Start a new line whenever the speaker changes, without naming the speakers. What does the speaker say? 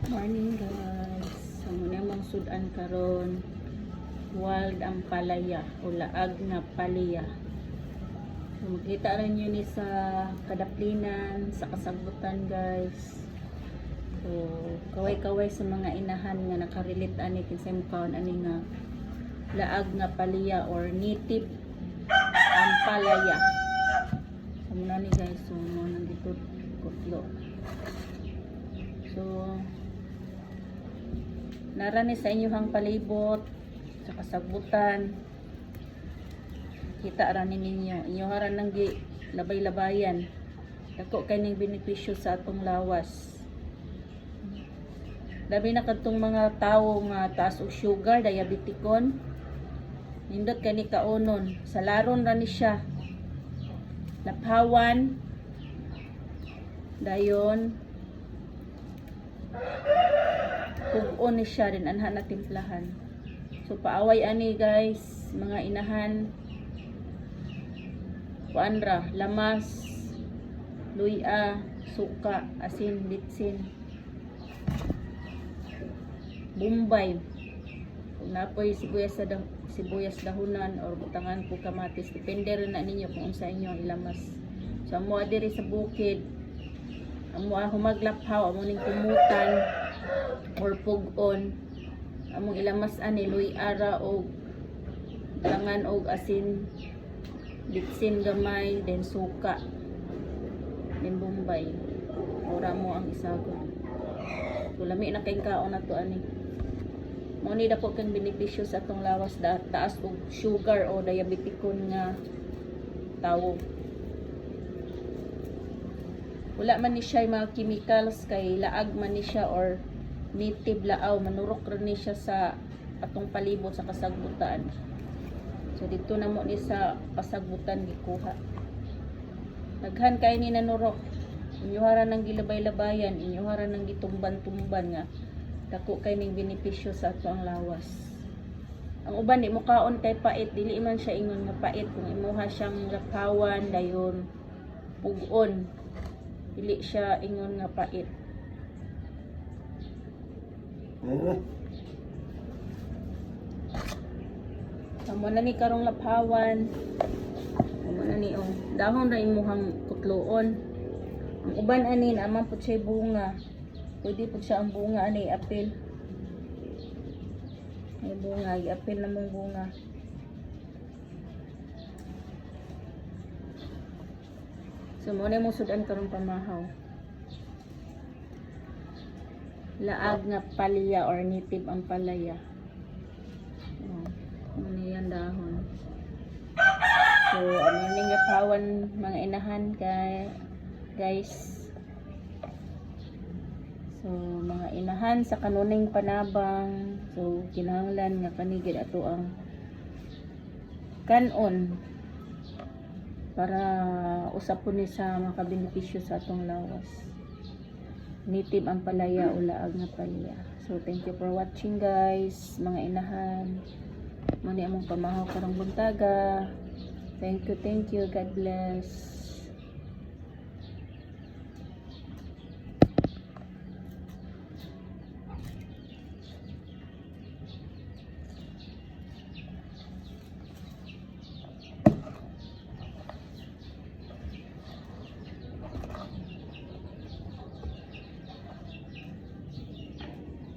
Morning guys. Sa muna mong sudan karon wild ang palaya o laag na palaya. So, makita rin yun ni sa kadaplinan, sa kasagutan guys. So kaway-kaway sa mga inahan nga nakarelate ani kinsay mukhaon ani nga laag nga palaya or native ang palaya. So muna ni guys, so nandito kutlo. So narani sa inyong palibot sa kasabutan, kita ra ninyo inyo haran nang gi labay-labayan dako kay ning benepisyo sa atong lawas. Labi na kadtong mga tawo nga taas og sugar, diabetikon, nindot kani kaunon sa laron ra ni siya laphawan dayon pug-on ni siya din anha na timplahan. So paaway ani guys mga inahan, kuanra lamas, luya, suka, asin, litsin, bumbay, kung napoy sibuyas dahunan or butangan po kamatis, depende rin na ninyo kung unsa inyo ilamas. So amo diri sa bukid, amo humaglaphaw, amo ning kumutan or pug-on, among ilamas ani luy-ara og tangan og asin, litsin gamay, then suka, then bumbay, ora mo ang isagon. So lami na kay kaon na to ani. Mo ni dako kang benepisyo sa atong lawas, taas og sugar o diabetikon nga tawo. Wala man ni siya mga chemicals, kay laag man ni siya or native laaw, manurok rin ni siya sa atong palibot sa kasagbutan. So dito na mo ni sa kasagbutan gikuha. Daghan kay ni nanurok, inyuhara nang gilabay-labayan, inyuhara nang gitumban-tumban nga dako kay ning benepisyo sa ato ang lawas. Ang uban di mo kaon kay pait, dili man siya ingon nga pait kung imuha siyang lakawan dayon pug-on, dili siya ingon nga pait. Amo na ni karong laphawan, amo na ni dahon ra imuhang kutloon. Ang uban ani naman pud siya bunga, pwede pud siya ang bunga ani apil. Ay bunga, apil na mong bunga. So mo na mo sudan karong pamahaw. Laag nga palaya or native ang palaya. Ano yan dahon. So ano ning lapawan mga inahan guys. So mga inahan sa kanuning panabang, so kinahanglan nga kanigid ato ang kanon para usapon ni sa makabenepisyo sa atong lawas. Native ang palaya o laag nga palaya. So thank you for watching guys mga inahan. Mani among pamahaw karong buntaga. Thank you, God bless.